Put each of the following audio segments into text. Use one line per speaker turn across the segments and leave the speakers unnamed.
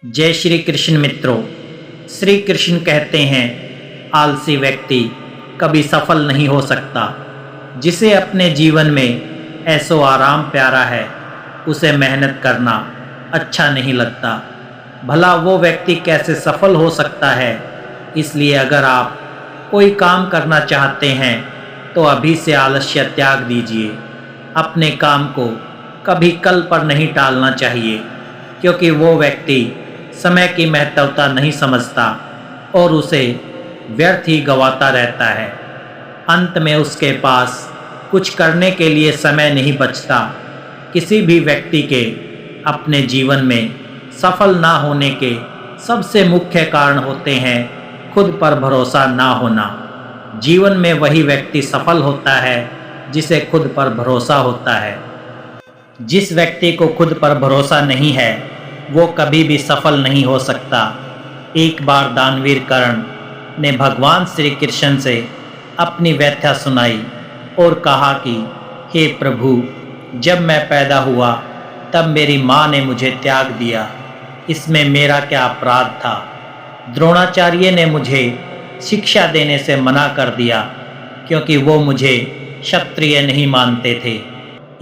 जय श्री कृष्ण मित्रों। श्री कृष्ण कहते हैं आलसी व्यक्ति कभी सफल नहीं हो सकता। जिसे अपने जीवन में ऐसो आराम प्यारा है उसे मेहनत करना अच्छा नहीं लगता। भला वो व्यक्ति कैसे सफल हो सकता है। इसलिए अगर आप कोई काम करना चाहते हैं तो अभी से आलस्य त्याग दीजिए। अपने काम को कभी कल पर नहीं टालना चाहिए, क्योंकि वो व्यक्ति समय की महत्वता नहीं समझता और उसे व्यर्थ ही गंवाता रहता है। अंत में उसके पास कुछ करने के लिए समय नहीं बचता। किसी भी व्यक्ति के अपने जीवन में सफल ना होने के सबसे मुख्य कारण होते हैं खुद पर भरोसा ना होना। जीवन में वही व्यक्ति सफल होता है जिसे खुद पर भरोसा होता है। जिस व्यक्ति को खुद पर भरोसा नहीं है वो कभी भी सफल नहीं हो सकता। एक बार दानवीर कर्ण ने भगवान श्री कृष्ण से अपनी व्यथा सुनाई और कहा कि हे प्रभु, जब मैं पैदा हुआ तब मेरी माँ ने मुझे त्याग दिया। इसमें मेरा क्या अपराध था। द्रोणाचार्य ने मुझे शिक्षा देने से मना कर दिया क्योंकि वो मुझे क्षत्रिय नहीं मानते थे।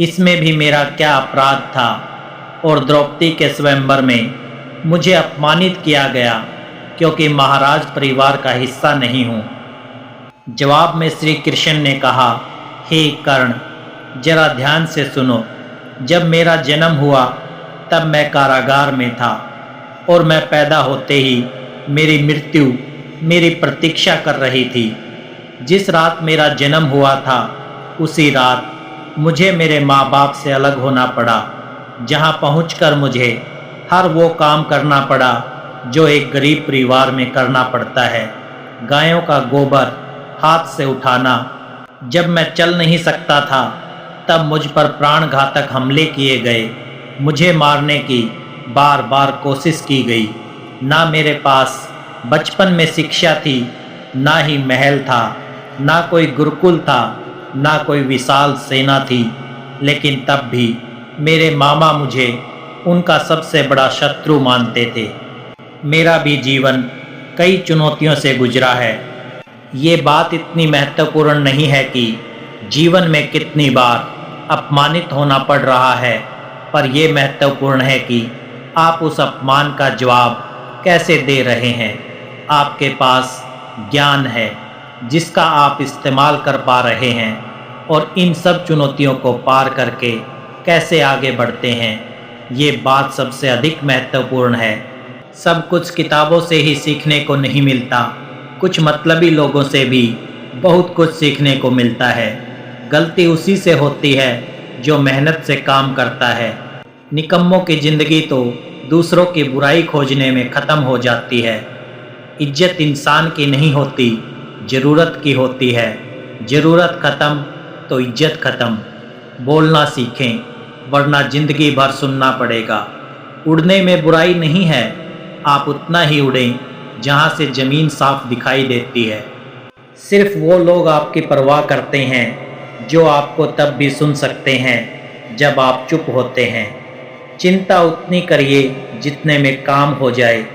इसमें भी मेरा क्या अपराध था। और द्रौपदी के स्वयंवर में मुझे अपमानित किया गया क्योंकि महाराज परिवार का हिस्सा नहीं हूँ। जवाब में श्री कृष्ण ने कहा, हे कर्ण, जरा ध्यान से सुनो। जब मेरा जन्म हुआ तब मैं कारागार में था और मैं पैदा होते ही मेरी मृत्यु मेरी प्रतीक्षा कर रही थी। जिस रात मेरा जन्म हुआ था उसी रात मुझे मेरे माँ बाप से अलग होना पड़ा, जहाँ पहुंचकर मुझे हर वो काम करना पड़ा जो एक गरीब परिवार में करना पड़ता है। गायों का गोबर हाथ से उठाना। जब मैं चल नहीं सकता था तब मुझ पर प्राणघातक हमले किए गए। मुझे मारने की बार बार कोशिश की गई। ना मेरे पास बचपन में शिक्षा थी, ना ही महल था, ना कोई गुरुकुल था, ना कोई विशाल सेना थी। लेकिन तब भी मेरे मामा मुझे उनका सबसे बड़ा शत्रु मानते थे। मेरा भी जीवन कई चुनौतियों से गुजरा है। ये बात इतनी महत्वपूर्ण नहीं है कि जीवन में कितनी बार अपमानित होना पड़ रहा है, पर यह महत्वपूर्ण है कि आप उस अपमान का जवाब कैसे दे रहे हैं। आपके पास ज्ञान है जिसका आप इस्तेमाल कर पा रहे हैं और इन सब चुनौतियों को पार करके कैसे आगे बढ़ते हैं, ये बात सबसे अधिक महत्वपूर्ण है। सब कुछ किताबों से ही सीखने को नहीं मिलता। कुछ मतलबी लोगों से भी बहुत कुछ सीखने को मिलता है। गलती उसी से होती है जो मेहनत से काम करता है। निकम्मों की ज़िंदगी तो दूसरों की बुराई खोजने में ख़त्म हो जाती है। इज्जत इंसान की नहीं होती, ज़रूरत की होती है। ज़रूरत ख़त्म तो इज्जत ख़त्म। बोलना सीखें, वरना ज़िंदगी भर सुनना पड़ेगा। उड़ने में बुराई नहीं है, आप उतना ही उड़ें जहाँ से ज़मीन साफ दिखाई देती है। सिर्फ वो लोग आपकी परवाह करते हैं जो आपको तब भी सुन सकते हैं जब आप चुप होते हैं। चिंता उतनी करिए जितने में काम हो जाए,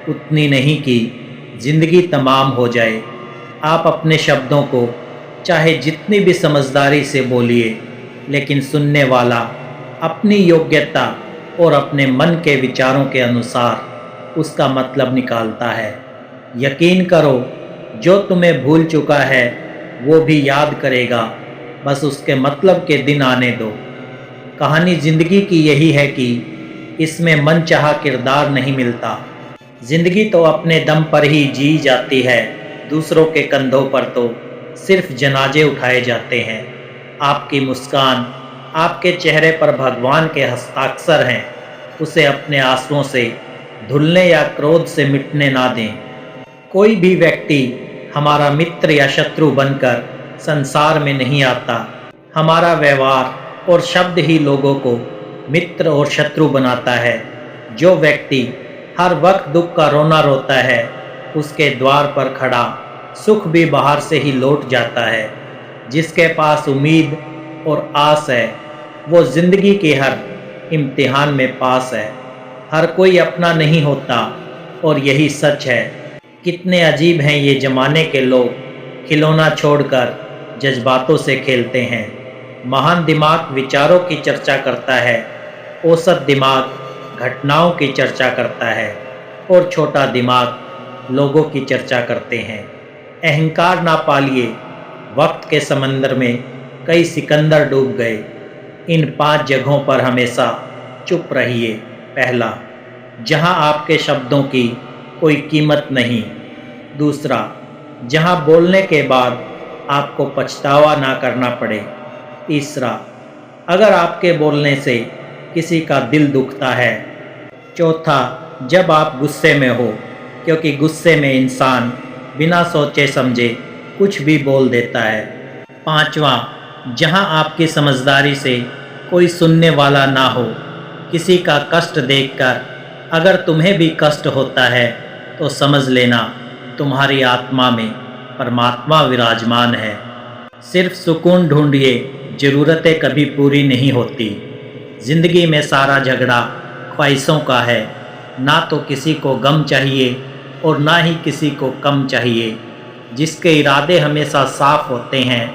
उतनी नहीं कि ज़िंदगी तमाम हो जाए। आप अपने शब्दों को चाहे जितनी भी समझदारी से बोलिए, लेकिन सुनने वाला अपनी योग्यता और अपने मन के विचारों के अनुसार उसका मतलब निकालता है। यकीन करो, जो तुम्हें भूल चुका है वो भी याद करेगा, बस उसके मतलब के दिन आने दो। कहानी ज़िंदगी की यही है कि इसमें मनचाहा किरदार नहीं मिलता। ज़िंदगी तो अपने दम पर ही जी जाती है, दूसरों के कंधों पर तो सिर्फ जनाजे उठाए जाते हैं। आपकी मुस्कान, आपके चेहरे पर भगवान के हस्ताक्षर हैं। उसे अपने आंसुओं से धुलने या क्रोध से मिटने ना दें। कोई भी व्यक्ति हमारा मित्र या शत्रु बनकर संसार में नहीं आता। हमारा व्यवहार और शब्द ही लोगों को मित्र और शत्रु बनाता है। जो व्यक्ति हर वक्त दुख का रोना रोता है, उसके द्वार पर खड़ा सुख भी बाहर से ही लौट जाता है। जिसके पास उम्मीद और आस है वो ज़िंदगी के हर इम्तिहान में पास है। हर कोई अपना नहीं होता और यही सच है। कितने अजीब हैं ये ज़माने के लोग, खिलौना छोड़कर जज्बातों से खेलते हैं। महान दिमाग विचारों की चर्चा करता है, औसत दिमाग घटनाओं की चर्चा करता है और छोटा दिमाग लोगों की चर्चा करते हैं। अहंकार ना पालिए, वक्त के समंदर में कई सिकंदर डूब गए। इन 5 जगहों पर हमेशा चुप रहिए। पहला, जहां आपके शब्दों की कोई कीमत नहीं। दूसरा, जहां बोलने के बाद आपको पछतावा ना करना पड़े। तीसरा, अगर आपके बोलने से किसी का दिल दुखता है। चौथा, जब आप गुस्से में हो, क्योंकि गुस्से में इंसान बिना सोचे समझे कुछ भी बोल देता है। पांचवा, जहां आपकी समझदारी से कोई सुनने वाला ना हो। किसी का कष्ट देखकर अगर तुम्हें भी कष्ट होता है तो समझ लेना तुम्हारी आत्मा में परमात्मा विराजमान है। सिर्फ सुकून ढूंढिए, ज़रूरतें कभी पूरी नहीं होती। ज़िंदगी में सारा झगड़ा ख्वाहिशों का है। ना तो किसी को गम चाहिए और ना ही किसी को कम चाहिए। जिसके इरादे हमेशा साफ होते हैं,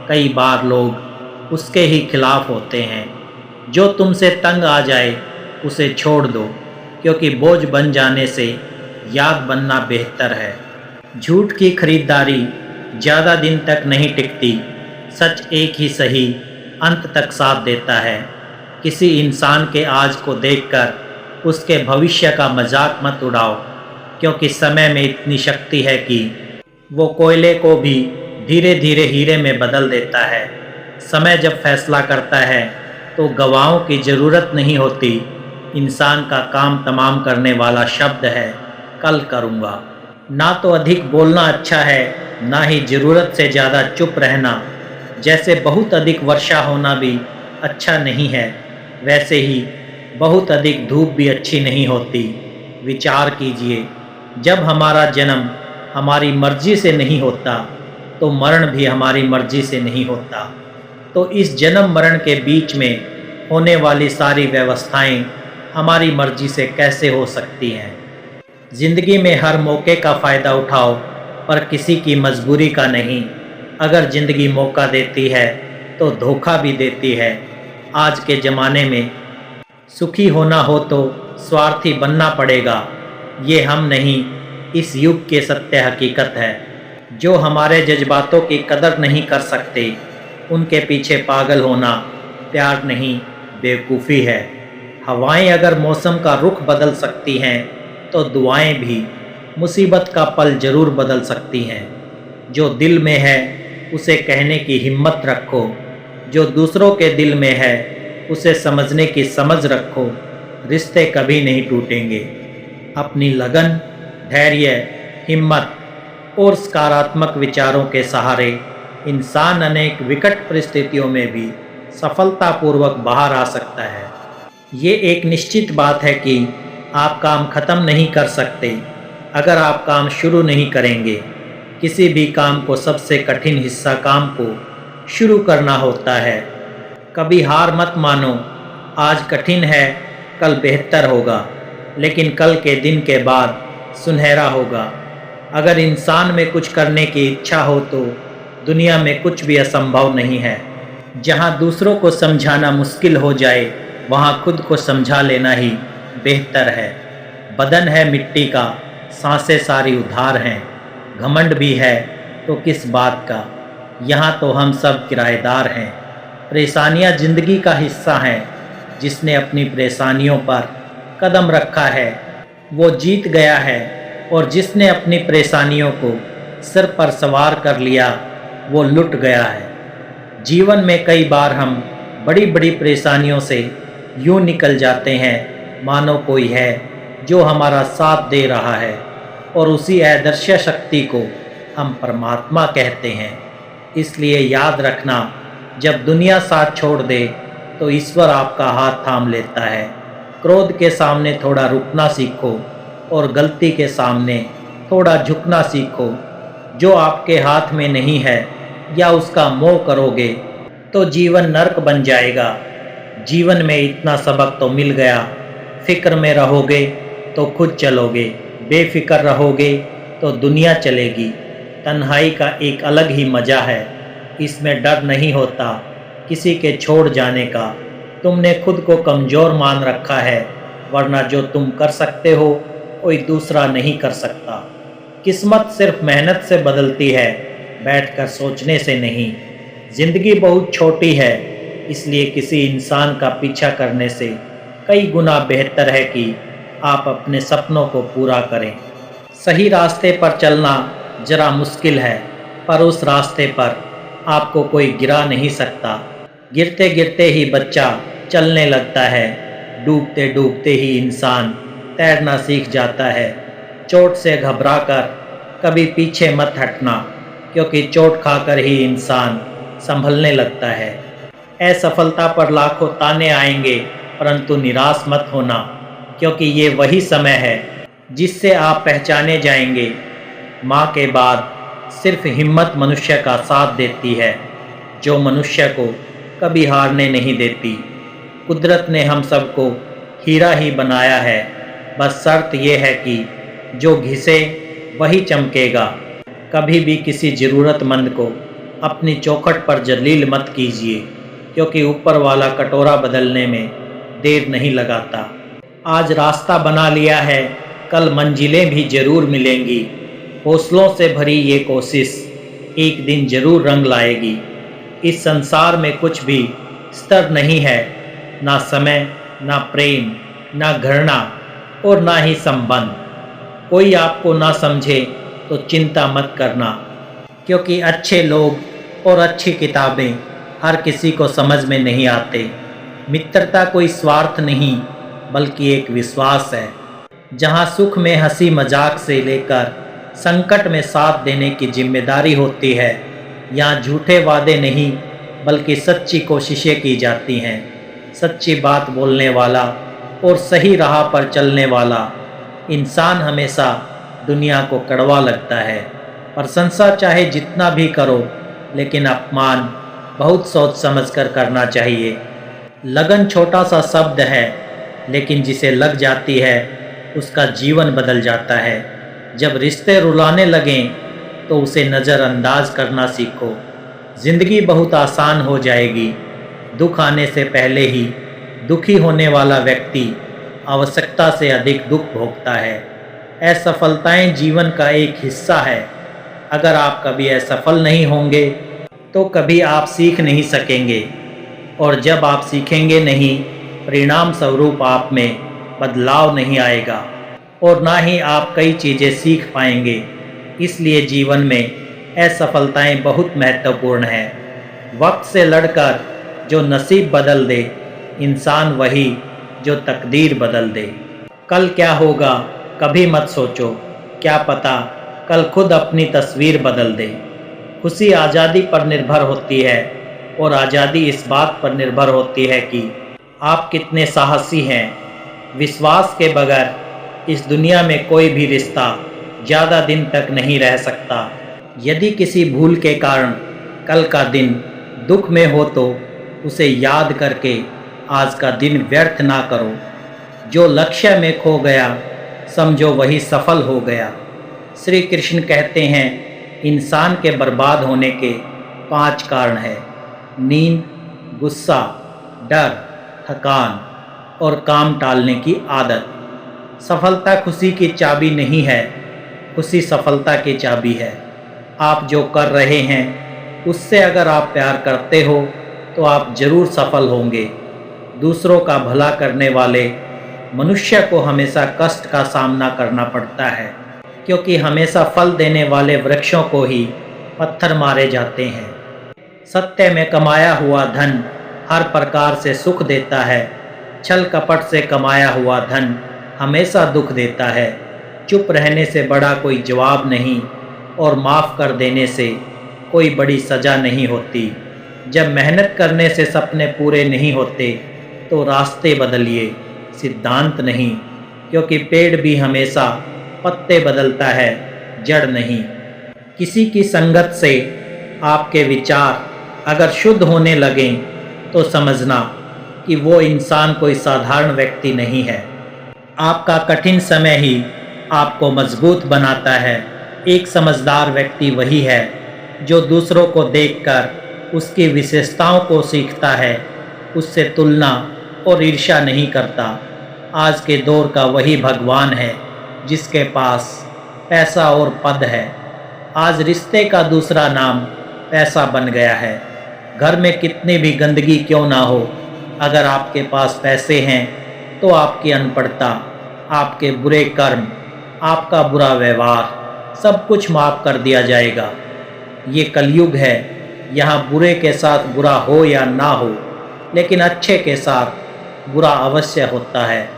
कई बार लोग उसके ही खिलाफ होते हैं। जो तुमसे तंग आ जाए उसे छोड़ दो, क्योंकि बोझ बन जाने से याद बनना बेहतर है। झूठ की खरीदारी ज़्यादा दिन तक नहीं टिकती। सच एक ही सही अंत तक साथ देता है। किसी इंसान के आज को देखकर उसके भविष्य का मजाक मत उड़ाओ, क्योंकि समय में इतनी शक्ति है कि वो कोयले को भी धीरे धीरे हीरे में बदल देता है। समय जब फैसला करता है तो गवाहों की ज़रूरत नहीं होती। इंसान का काम तमाम करने वाला शब्द है, कल करूँगा। ना तो अधिक बोलना अच्छा है, ना ही ज़रूरत से ज़्यादा चुप रहना। जैसे बहुत अधिक वर्षा होना भी अच्छा नहीं है, वैसे ही बहुत अधिक धूप भी अच्छी नहीं होती। विचार कीजिए, जब हमारा जन्म हमारी मर्जी से नहीं होता तो मरण भी हमारी मर्जी से नहीं होता। तो इस जन्म मरण के बीच में होने वाली सारी व्यवस्थाएं हमारी मर्जी से कैसे हो सकती हैं। ज़िंदगी में हर मौके का फ़ायदा उठाओ, पर किसी की मजबूरी का नहीं। अगर ज़िंदगी मौका देती है तो धोखा भी देती है। आज के ज़माने में सुखी होना हो तो स्वार्थी बनना पड़ेगा। ये हम नहीं, इस युग के सत्य हकीकत है। जो हमारे जज्बातों की कदर नहीं कर सकते, उनके पीछे पागल होना प्यार नहीं, बेवकूफ़ी है। हवाएं अगर मौसम का रुख बदल सकती हैं तो दुआएं भी मुसीबत का पल ज़रूर बदल सकती हैं। जो दिल में है उसे कहने की हिम्मत रखो। जो दूसरों के दिल में है उसे समझने की समझ रखो। रिश्ते कभी नहीं टूटेंगे। अपनी लगन, धैर्य, हिम्मत और सकारात्मक विचारों के सहारे इंसान अनेक विकट परिस्थितियों में भी सफलतापूर्वक बाहर आ सकता है। ये एक निश्चित बात है कि आप काम ख़त्म नहीं कर सकते अगर आप काम शुरू नहीं करेंगे। किसी भी काम को सबसे कठिन हिस्सा काम को शुरू करना होता है। कभी हार मत मानो। आज कठिन है, कल बेहतर होगा, लेकिन कल के दिन के बाद सुनहरा होगा। अगर इंसान में कुछ करने की इच्छा हो तो दुनिया में कुछ भी असंभव नहीं है। जहाँ दूसरों को समझाना मुश्किल हो जाए, वहाँ खुद को समझा लेना ही बेहतर है। बदन है मिट्टी का, सांसें सारी उधार हैं। घमंड भी है तो किस बात का, यहाँ तो हम सब किराएदार हैं। परेशानियाँ ज़िंदगी का हिस्सा हैं। जिसने अपनी परेशानियों पर कदम रखा है वो जीत गया है, और जिसने अपनी परेशानियों को सिर पर सवार कर लिया वो लुट गया है। जीवन में कई बार हम बड़ी बड़ी परेशानियों से यूँ निकल जाते हैं मानो कोई है जो हमारा साथ दे रहा है, और उसी अदृश्य शक्ति को हम परमात्मा कहते हैं। इसलिए याद रखना, जब दुनिया साथ छोड़ दे तो ईश्वर आपका हाथ थाम लेता है। क्रोध के सामने थोड़ा रुकना सीखो और गलती के सामने थोड़ा झुकना सीखो। जो आपके हाथ में नहीं है या उसका मोह करोगे तो जीवन नर्क बन जाएगा। जीवन में इतना सबक तो मिल गया, फिक्र में रहोगे तो खुद चलोगे, बेफिक्र रहोगे तो दुनिया चलेगी। तन्हाई का एक अलग ही मज़ा है, इसमें डर नहीं होता किसी के छोड़ जाने का। तुमने खुद को कमज़ोर मान रखा है, वरना जो तुम कर सकते हो कोई दूसरा नहीं कर सकता। किस्मत सिर्फ मेहनत से बदलती है, बैठकर सोचने से नहीं। ज़िंदगी बहुत छोटी है, इसलिए किसी इंसान का पीछा करने से कई गुना बेहतर है कि आप अपने सपनों को पूरा करें। सही रास्ते पर चलना ज़रा मुश्किल है, पर उस रास्ते पर आपको कोई गिरा नहीं सकता। गिरते गिरते ही बच्चा चलने लगता है, डूबते डूबते ही इंसान तैरना सीख जाता है। चोट से घबराकर कभी पीछे मत हटना, क्योंकि चोट खाकर ही इंसान संभलने लगता है। असफलता पर लाखों ताने आएंगे, परंतु निराश मत होना, क्योंकि ये वही समय है जिससे आप पहचाने जाएंगे। माँ के बाद सिर्फ हिम्मत मनुष्य का साथ देती है, जो मनुष्य को कभी हारने नहीं देती। कुदरत ने हम सबको हीरा ही बनाया है, बस शर्त यह है कि जो घिसे वही चमकेगा। कभी भी किसी ज़रूरतमंद को अपनी चौखट पर जलील मत कीजिए, क्योंकि ऊपर वाला कटोरा बदलने में देर नहीं लगाता। आज रास्ता बना लिया है, कल मंजिलें भी ज़रूर मिलेंगी। हौसलों से भरी ये कोशिश एक दिन ज़रूर रंग लाएगी। इस संसार में कुछ भी स्तर नहीं है, ना समय, ना प्रेम, ना घृणा और ना ही संबंध। कोई आपको ना समझे तो चिंता मत करना, क्योंकि अच्छे लोग और अच्छी किताबें हर किसी को समझ में नहीं आते। मित्रता कोई स्वार्थ नहीं, बल्कि एक विश्वास है। जहाँ सुख में हंसी मजाक से लेकर संकट में साथ देने की जिम्मेदारी होती है, यहाँ झूठे वादे नहीं बल्कि सच्ची कोशिशें की जाती हैं। सच्ची बात बोलने वाला और सही राह पर चलने वाला इंसान हमेशा दुनिया को कड़वा लगता है। प्रशंसा चाहे जितना भी करो, लेकिन अपमान बहुत सोच समझकर करना चाहिए। लगन छोटा सा शब्द है, लेकिन जिसे लग जाती है उसका जीवन बदल जाता है। जब रिश्ते रुलाने लगें तो उसे नज़रअंदाज करना सीखो। ज़िंदगी बहुत आसान हो जाएगी। दुख आने से पहले ही दुखी होने वाला व्यक्ति आवश्यकता से अधिक दुख भोगता है। असफलताएं जीवन का एक हिस्सा है। अगर आप कभी असफल नहीं होंगे तो कभी आप सीख नहीं सकेंगे, और जब आप सीखेंगे नहीं, परिणाम स्वरूप आप में बदलाव नहीं आएगा और ना ही आप कई चीज़ें सीख पाएंगे। इसलिए जीवन में असफलताएं बहुत महत्वपूर्ण हैं। वक्त से लड़कर जो नसीब बदल दे, इंसान वही जो तकदीर बदल दे। कल क्या होगा कभी मत सोचो, क्या पता कल खुद अपनी तस्वीर बदल दे। खुशी आज़ादी पर निर्भर होती है, और आज़ादी इस बात पर निर्भर होती है कि आप कितने साहसी हैं। विश्वास के बगैर इस दुनिया में कोई भी रिश्ता ज़्यादा दिन तक नहीं रह सकता। यदि किसी भूल के कारण कल का दिन दुख में हो तो उसे याद करके आज का दिन व्यर्थ ना करो। जो लक्ष्य में खो गया समझो वही सफल हो गया। श्री कृष्ण कहते हैं, इंसान के बर्बाद होने के 5 कारण हैं: नींद, गुस्सा, डर, थकान और काम टालने की आदत। सफलता खुशी की चाबी नहीं है, खुशी सफलता की चाबी है। आप जो कर रहे हैं उससे अगर आप प्यार करते हो तो आप ज़रूर सफल होंगे। दूसरों का भला करने वाले मनुष्य को हमेशा कष्ट का सामना करना पड़ता है, क्योंकि हमेशा फल देने वाले वृक्षों को ही पत्थर मारे जाते हैं। सत्य में कमाया हुआ धन हर प्रकार से सुख देता है, छल कपट से कमाया हुआ धन हमेशा दुख देता है। चुप रहने से बड़ा कोई जवाब नहीं, और माफ़ कर देने से कोई बड़ी सज़ा नहीं होती। जब मेहनत करने से सपने पूरे नहीं होते तो रास्ते बदलिए, सिद्धांत नहीं, क्योंकि पेड़ भी हमेशा पत्ते बदलता है, जड़ नहीं। किसी की संगत से आपके विचार अगर शुद्ध होने लगें तो समझना कि वो इंसान कोई साधारण व्यक्ति नहीं है। आपका कठिन समय ही आपको मजबूत बनाता है। एक समझदार व्यक्ति वही है जो दूसरों को देखकर उसकी विशेषताओं को सीखता है, उससे तुलना और ईर्ष्या नहीं करता। आज के दौर का वही भगवान है जिसके पास पैसा और पद है। आज रिश्ते का दूसरा नाम पैसा बन गया है। घर में कितनी भी गंदगी क्यों ना हो, अगर आपके पास पैसे हैं तो आपकी अनपढ़ता, आपके बुरे कर्म, आपका बुरा व्यवहार सब कुछ माफ़ कर दिया जाएगा। ये कलयुग है, यहाँ बुरे के साथ बुरा हो या ना हो, लेकिन अच्छे के साथ बुरा अवश्य होता है।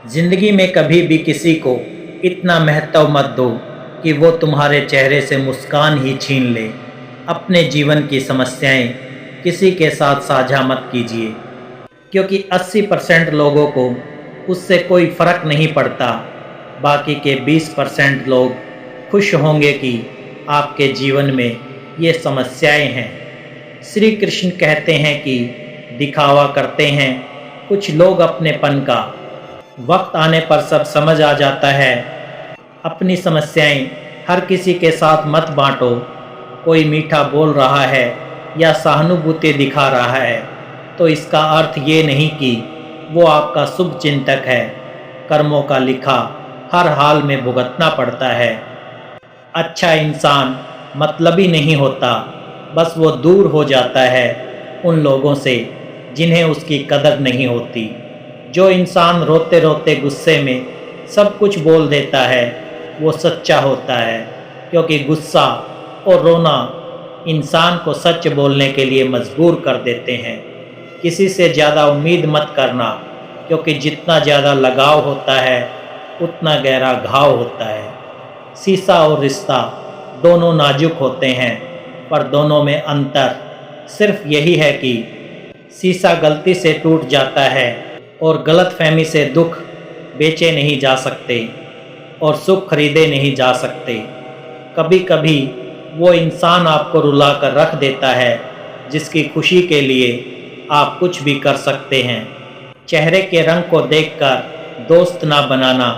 ज़िंदगी में कभी भी किसी को इतना महत्व मत दो कि वो तुम्हारे चेहरे से मुस्कान ही छीन ले। अपने जीवन की समस्याएं किसी के साथ साझा मत कीजिए, क्योंकि 80% लोगों को उससे कोई फ़र्क नहीं पड़ता। बाकी के 20% लोग खुश होंगे कि आपके जीवन में ये समस्याएं हैं। श्री कृष्ण कहते हैं कि दिखावा करते हैं कुछ लोग अपनेपन का, वक्त आने पर सब समझ आ जाता है। अपनी समस्याएं हर किसी के साथ मत बांटो। कोई मीठा बोल रहा है या सहानुभूति दिखा रहा है तो इसका अर्थ ये नहीं कि वो आपका शुभ चिंतक है। कर्मों का लिखा हर हाल में भुगतना पड़ता है। अच्छा इंसान मतलबी नहीं होता, बस वो दूर हो जाता है उन लोगों से जिन्हें उसकी कदर नहीं होती। जो इंसान रोते रोते गुस्से में सब कुछ बोल देता है वो सच्चा होता है, क्योंकि गुस्सा और रोना इंसान को सच बोलने के लिए मजबूर कर देते हैं। किसी से ज़्यादा उम्मीद मत करना, क्योंकि जितना ज़्यादा लगाव होता है उतना गहरा घाव होता है। शीशा और रिश्ता दोनों नाजुक होते हैं, पर दोनों में अंतर सिर्फ यही है कि शीशा गलती से टूट जाता है और गलतफहमी से दुख बेचे नहीं जा सकते और सुख खरीदे नहीं जा सकते। कभी कभी वो इंसान आपको रुला कर रख देता है जिसकी खुशी के लिए आप कुछ भी कर सकते हैं। चेहरे के रंग को देखकर दोस्त ना बनाना।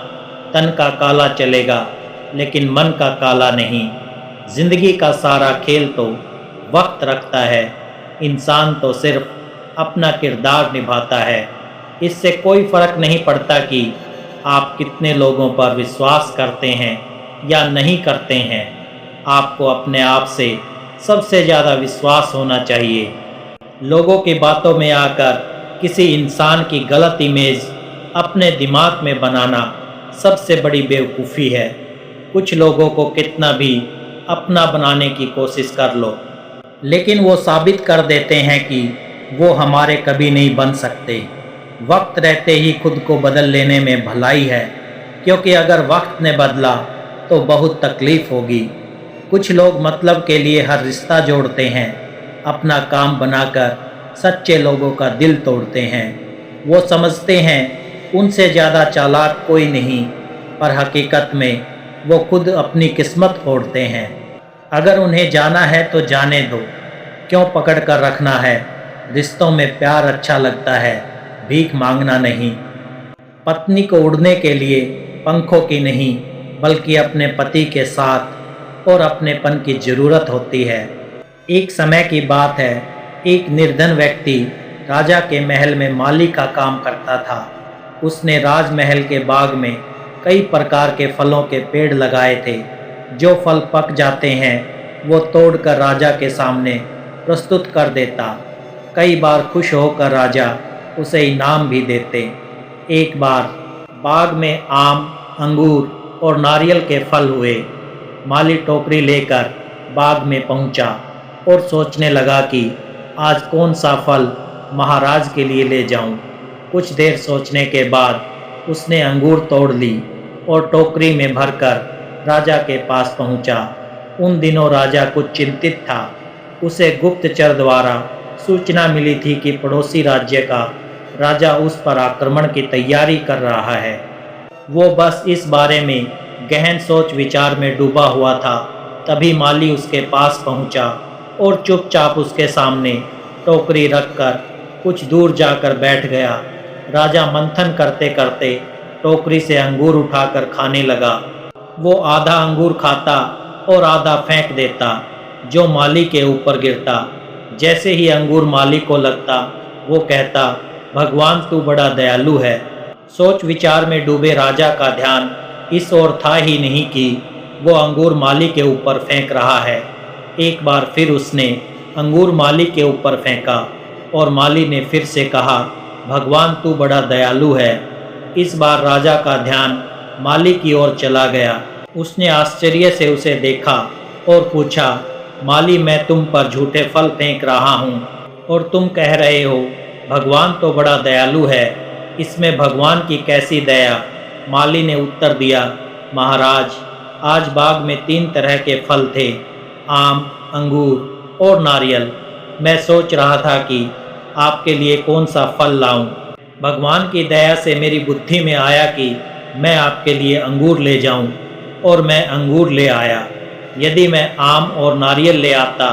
तन का काला चलेगा लेकिन मन का काला नहीं। ज़िंदगी का सारा खेल तो वक्त रखता है, इंसान तो सिर्फ अपना किरदार निभाता है। इससे कोई फ़र्क नहीं पड़ता कि आप कितने लोगों पर विश्वास करते हैं या नहीं करते हैं। आपको अपने आप से सबसे ज़्यादा विश्वास होना चाहिए। लोगों की बातों में आकर किसी इंसान की गलत इमेज अपने दिमाग में बनाना सबसे बड़ी बेवकूफ़ी है। कुछ लोगों को कितना भी अपना बनाने की कोशिश कर लो, लेकिन वो साबित कर देते हैं कि वो हमारे कभी नहीं बन सकते। वक्त रहते ही खुद को बदल लेने में भलाई है, क्योंकि अगर वक्त ने बदला तो बहुत तकलीफ़ होगी। कुछ लोग मतलब के लिए हर रिश्ता जोड़ते हैं, अपना काम बनाकर सच्चे लोगों का दिल तोड़ते हैं। वो समझते हैं उनसे ज़्यादा चालाक कोई नहीं, पर हकीकत में वो खुद अपनी किस्मत फोड़ते हैं। अगर उन्हें जाना है तो जाने दो, क्यों पकड़ कर रखना है। रिश्तों में प्यार अच्छा लगता है, भीख मांगना नहीं। पत्नी को उड़ने के लिए पंखों की नहीं, बल्कि अपने पति के साथ और अपनेपन की ज़रूरत होती है। एक समय की बात है, एक निर्धन व्यक्ति राजा के महल में माली का काम करता था। उसने राजमहल के बाग में कई प्रकार के फलों के पेड़ लगाए थे। जो फल पक जाते हैं वो तोड़कर राजा के सामने प्रस्तुत कर देता। कई बार खुश होकर राजा उसे इनाम भी देते। एक बार बाग में आम, अंगूर और नारियल के फल हुए। माली टोकरी लेकर बाग में पहुंचा और सोचने लगा कि आज कौन सा फल महाराज के लिए ले जाऊं। कुछ देर सोचने के बाद उसने अंगूर तोड़ ली और टोकरी में भरकर राजा के पास पहुंचा। उन दिनों राजा कुछ चिंतित था। उसे गुप्तचर द्वारा सूचना मिली थी कि पड़ोसी राज्य का राजा उस पर आक्रमण की तैयारी कर रहा है। वो बस इस बारे में गहन सोच विचार में डूबा हुआ था। तभी माली उसके पास पहुंचा और चुपचाप उसके सामने टोकरी रखकर कुछ दूर जाकर बैठ गया। राजा मंथन करते करते टोकरी से अंगूर उठाकर खाने लगा। वो आधा अंगूर खाता और आधा फेंक देता, जो माली के ऊपर गिरता। जैसे ही अंगूर माली को लगता, वो कहता, भगवान तू बड़ा दयालु है। सोच विचार में डूबे राजा का ध्यान इस ओर था ही नहीं कि वो अंगूर माली के ऊपर फेंक रहा है। एक बार फिर उसने अंगूर माली के ऊपर फेंका और माली ने फिर से कहा, भगवान तू बड़ा दयालु है। इस बार राजा का ध्यान माली की ओर चला गया। उसने आश्चर्य से उसे देखा और पूछा, माली मैं तुम पर झूठे फल फेंक रहा हूँ और तुम कह रहे हो भगवान तो बड़ा दयालु है, इसमें भगवान की कैसी दया। माली ने उत्तर दिया, महाराज आज बाग में 3 तरह के फल थे, आम, अंगूर और नारियल। मैं सोच रहा था कि आपके लिए कौन सा फल लाऊं। भगवान की दया से मेरी बुद्धि में आया कि मैं आपके लिए अंगूर ले जाऊं और मैं अंगूर ले आया। यदि मैं आम और नारियल ले आता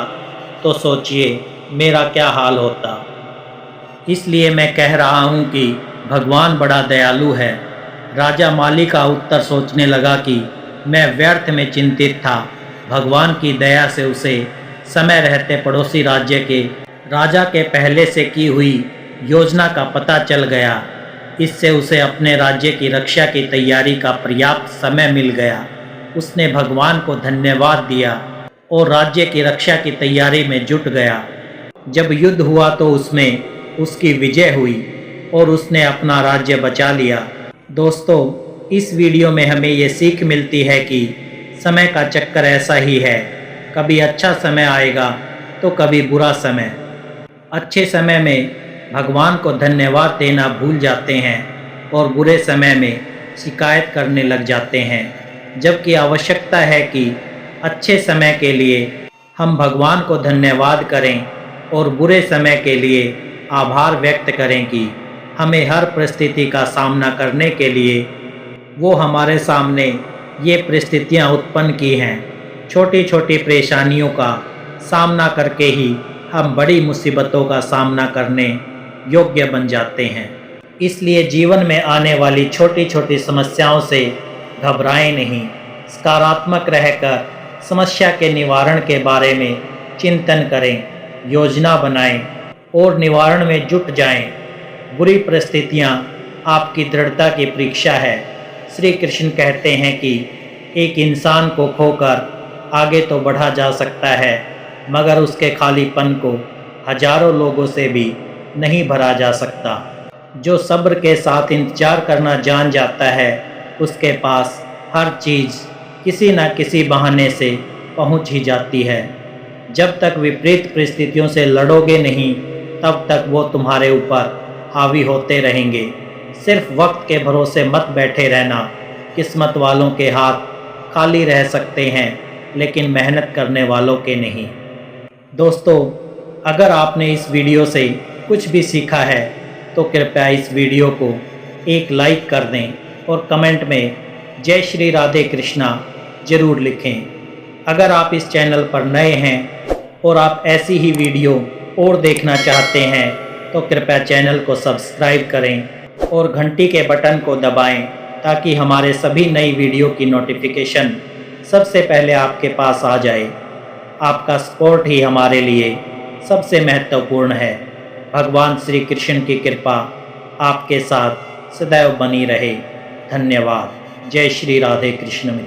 तो सोचिए मेरा क्या हाल होता। इसलिए मैं कह रहा हूँ कि भगवान बड़ा दयालु है। राजा माली का उत्तर सोचने लगा कि मैं व्यर्थ में चिंतित था। भगवान की दया से उसे समय रहते पड़ोसी राज्य के राजा के पहले से की हुई योजना का पता चल गया। इससे उसे अपने राज्य की रक्षा की तैयारी का पर्याप्त समय मिल गया। उसने भगवान को धन्यवाद दिया और राज्य की रक्षा की तैयारी में जुट गया। जब युद्ध हुआ तो उसमें उसकी विजय हुई और उसने अपना राज्य बचा लिया। दोस्तों, इस वीडियो में हमें ये सीख मिलती है कि समय का चक्कर ऐसा ही है, कभी अच्छा समय आएगा तो कभी बुरा समय। अच्छे समय में भगवान को धन्यवाद देना भूल जाते हैं और बुरे समय में शिकायत करने लग जाते हैं, जबकि आवश्यकता है कि अच्छे समय के लिए हम भगवान को धन्यवाद करें और बुरे समय के लिए आभार व्यक्त करें कि हमें हर परिस्थिति का सामना करने के लिए वो हमारे सामने ये परिस्थितियाँ उत्पन्न की हैं। छोटी छोटी परेशानियों का सामना करके ही हम बड़ी मुसीबतों का सामना करने योग्य बन जाते हैं। इसलिए जीवन में आने वाली छोटी छोटी समस्याओं से घबराएं नहीं। सकारात्मक रहकर समस्या के निवारण के बारे में चिंतन करें, योजना बनाएं और निवारण में जुट जाएं। बुरी परिस्थितियां आपकी दृढ़ता की परीक्षा है। श्री कृष्ण कहते हैं कि एक इंसान को खोकर आगे तो बढ़ा जा सकता है, मगर उसके खालीपन को हजारों लोगों से भी नहीं भरा जा सकता। जो सब्र के साथ इंतजार करना जान जाता है, उसके पास हर चीज़ किसी न किसी बहाने से पहुंच ही जाती है। जब तक विपरीत परिस्थितियों से लड़ोगे नहीं, तब तक वो तुम्हारे ऊपर हावी होते रहेंगे। सिर्फ वक्त के भरोसे मत बैठे रहना। किस्मत वालों के हाथ खाली रह सकते हैं, लेकिन मेहनत करने वालों के नहीं। दोस्तों, अगर आपने इस वीडियो से कुछ भी सीखा है तो कृपया इस वीडियो को एक लाइक कर दें और कमेंट में जय श्री राधे कृष्णा ज़रूर लिखें। अगर आप इस चैनल पर नए हैं और आप ऐसी ही वीडियो और देखना चाहते हैं तो कृपया चैनल को सब्सक्राइब करें और घंटी के बटन को दबाएं, ताकि हमारे सभी नई वीडियो की नोटिफिकेशन सबसे पहले आपके पास आ जाए। आपका सपोर्ट ही हमारे लिए सबसे महत्वपूर्ण है। भगवान श्री कृष्ण की कृपा आपके साथ सदैव बनी रहे। धन्यवाद। जय श्री राधे कृष्ण।